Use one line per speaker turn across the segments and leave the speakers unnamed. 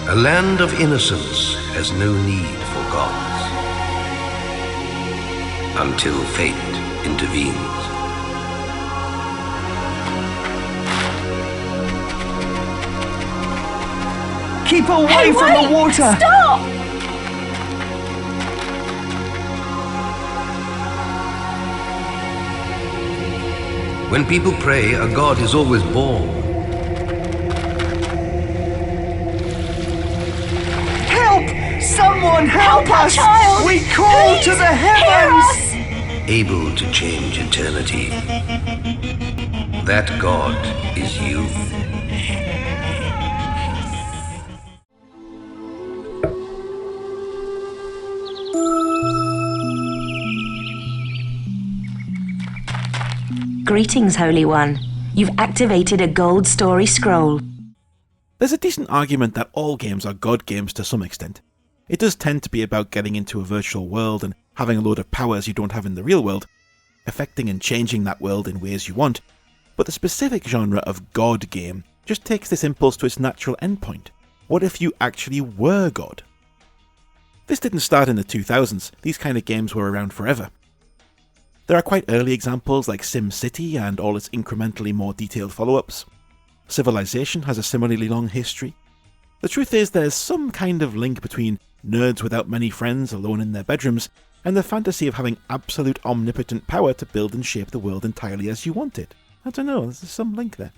A land of innocence has no need for gods, until fate intervenes.
Keep away from the water!
Stop!
When people pray, a god is always born.
Help! Someone help us!
Child!
We call
Please,
to the
hear
heavens!
us!
Able to change eternity. That god is you.
Greetings, Holy One. You've activated a gold story scroll.
There's a decent argument that all games are god games to some extent. It does tend to be about getting into a virtual world and having a load of powers you don't have in the real world, affecting and changing that world in ways you want, but the specific genre of god game just takes this impulse to its natural endpoint. What if you actually were God? This didn't start in the 2000s, these kind of games were around forever. There are quite early examples like SimCity and all its incrementally more detailed follow-ups. Civilization has a similarly long history. The truth is there's some kind of link between nerds without many friends alone in their bedrooms and the fantasy of having absolute omnipotent power to build and shape the world entirely as you want it. I don't know, there's some link there.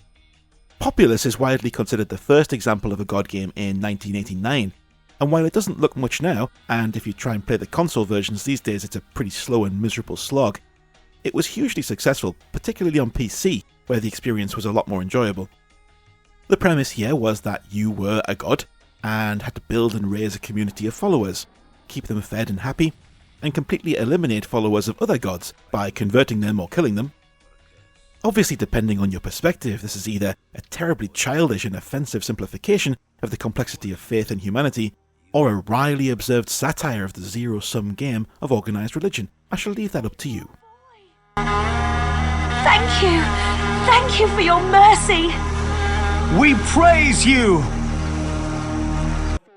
Populous is widely considered the first example of a god game in 1989, and while it doesn't look much now, and if you try and play the console versions these days it's a pretty slow and miserable slog, it was hugely successful, particularly on PC, where the experience was a lot more enjoyable. The premise here was that you were a god, and had to build and raise a community of followers, keep them fed and happy, and completely eliminate followers of other gods by converting them or killing them. Obviously, depending on your perspective, this is either a terribly childish and offensive simplification of the complexity of faith and humanity, or a wryly observed satire of the zero-sum game of organised religion. I shall leave that up to you.
Thank you! Thank you for your mercy!
We praise you!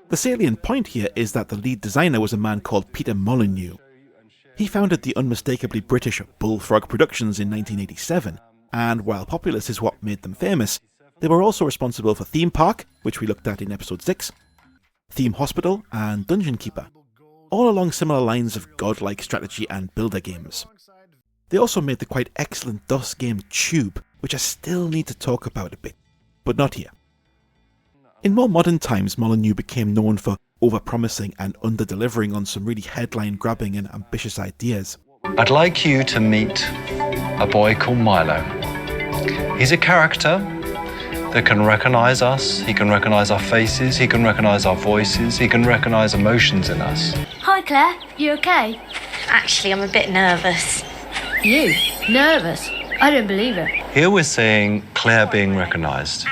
The salient point here is that the lead designer was a man called Peter Molyneux. He founded the unmistakably British Bullfrog Productions in 1987, and while Populous is what made them famous, they were also responsible for Theme Park, which we looked at in episode 6, Theme Hospital, and Dungeon Keeper, all along similar lines of godlike strategy and builder games. They also made the quite excellent DOS game Tube, which I still need to talk about a bit, but not here. In more modern times, Molyneux became known for overpromising and under-delivering on some really headline-grabbing and ambitious ideas.
I'd like you to meet a boy called Milo. He's a character that can recognise us, he can recognise our faces, he can recognise our voices, he can recognise emotions in us.
Hi Claire, you okay?
Actually, I'm a bit nervous.
You? Nervous? I don't believe it.
Here we're seeing Claire being recognised,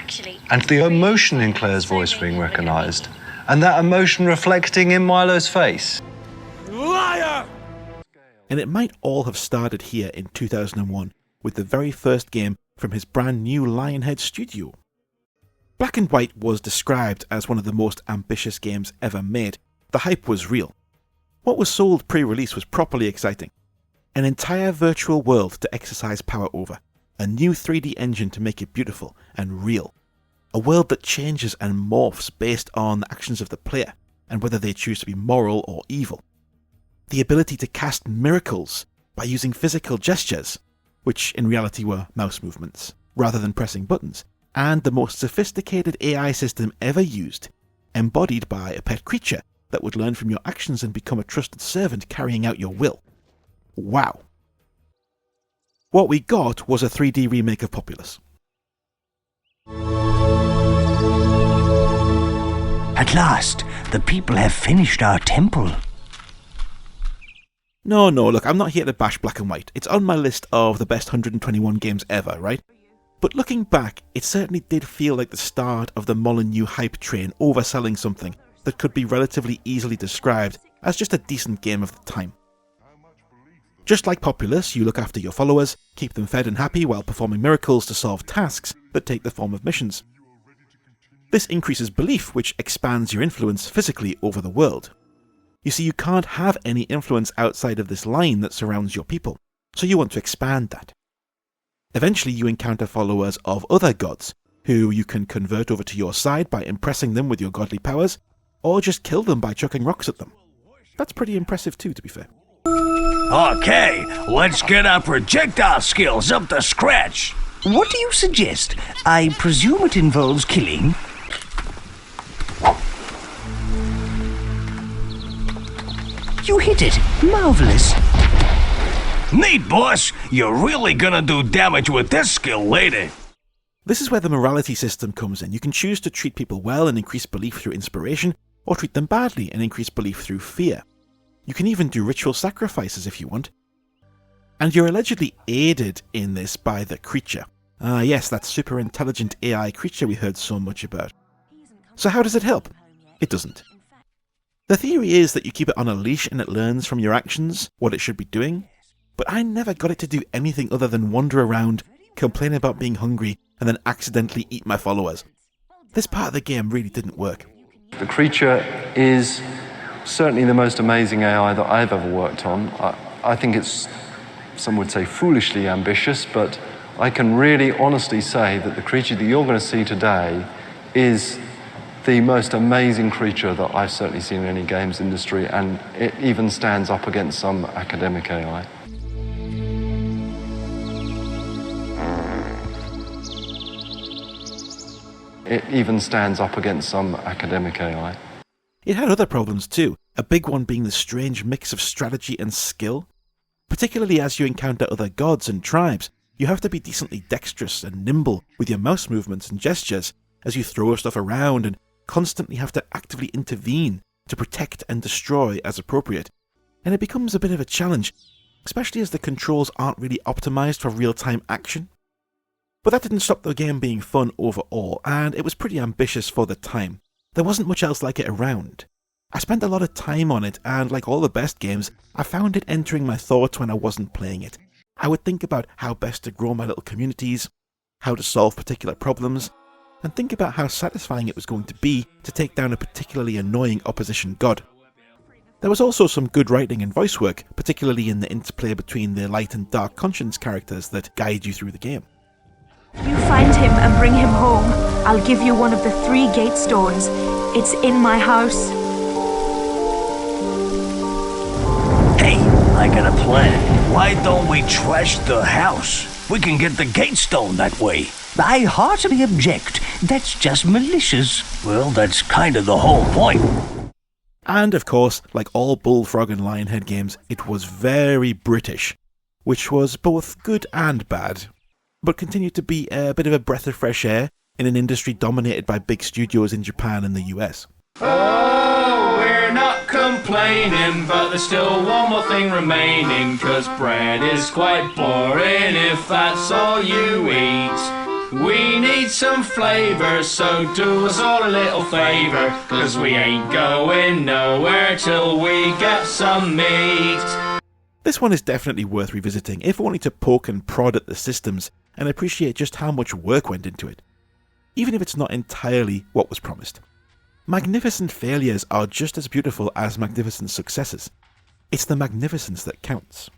and the emotion in Claire's voice being recognised, and that emotion reflecting in Milo's face.
Liar! And it might all have started here in 2001 with the very first game from his brand new Lionhead studio. Black and White was described as one of the most ambitious games ever made. The hype was real. What was sold pre-release was properly exciting. An entire virtual world to exercise power over, a new 3D engine to make it beautiful and real, a world that changes and morphs based on the actions of the player and whether they choose to be moral or evil, the ability to cast miracles by using physical gestures, which in reality were mouse movements, rather than pressing buttons, and the most sophisticated AI system ever used, embodied by a pet creature that would learn from your actions and become a trusted servant carrying out your will. Wow. What we got was a 3D remake of Populous.
At last, the people have finished our temple.
No, look, I'm not here to bash Black and White. It's on my list of the best 121 games ever, right? But looking back, it certainly did feel like the start of the Molyneux hype train overselling something that could be relatively easily described as just a decent game of the time. Just like Populous, you look after your followers, keep them fed and happy while performing miracles to solve tasks that take the form of missions. This increases belief, which expands your influence physically over the world. You see, you can't have any influence outside of this line that surrounds your people, so you want to expand that. Eventually you encounter followers of other gods, who you can convert over to your side by impressing them with your godly powers, or just kill them by chucking rocks at them. That's pretty impressive too, to be fair.
Okay, let's get our projectile skills up to scratch. What do you suggest? I presume it involves killing. You hit it. Marvelous. Neat, boss. You're really gonna do damage with this skill later.
This is where the morality system comes in. You can choose to treat people well and increase belief through inspiration, or treat them badly and increase belief through fear. You can even do ritual sacrifices if you want. And you're allegedly aided in this by the creature. Ah yes, that super intelligent AI creature we heard so much about. So how does it help? It doesn't. The theory is that you keep it on a leash and it learns from your actions what it should be doing, but I never got it to do anything other than wander around, complain about being hungry, and then accidentally eat my followers. This part of the game really didn't work.
The creature is certainly the most amazing AI that I've ever worked on. I think it's, some would say, foolishly ambitious, but I can really honestly say that the creature that you're going to see today is the most amazing creature that I've certainly seen in any games industry, and it even stands up against some academic AI. It even stands up against some academic AI.
It had other problems too, a big one being the strange mix of strategy and skill. Particularly as you encounter other gods and tribes, you have to be decently dexterous and nimble with your mouse movements and gestures as you throw stuff around and constantly have to actively intervene to protect and destroy as appropriate. And it becomes a bit of a challenge, especially as the controls aren't really optimized for real-time action. But that didn't stop the game being fun overall, and it was pretty ambitious for the time. There wasn't much else like it around. I spent a lot of time on it, and like all the best games, I found it entering my thoughts when I wasn't playing it. I would think about how best to grow my little communities, how to solve particular problems, and think about how satisfying it was going to be to take down a particularly annoying opposition god. There was also some good writing and voice work, particularly in the interplay between the light and dark conscience characters that guide you through the game.
You find him and bring him home. I'll give you one of the 3 gate stones. It's in my house.
Hey, I got a plan. Why don't we trash the house? We can get the gate stone that way. I heartily object. That's just malicious. Well, that's kind of the whole point.
And of course, like all Bullfrog and Lionhead games, it was very British, which was both good and bad, but continued to be a bit of a breath of fresh air in an industry dominated by big studios in Japan and the US.
Oh, we're not complaining, but there's still one more thing remaining, 'cause bread is quite boring if that's all you eat. We need some flavour, so do us all a little favour, 'cause we ain't going nowhere till we get some meat.
This one is definitely worth revisiting, if only to poke and prod at the systems and appreciate just how much work went into it, even if it's not entirely what was promised. Magnificent failures are just as beautiful as magnificent successes. It's the magnificence that counts.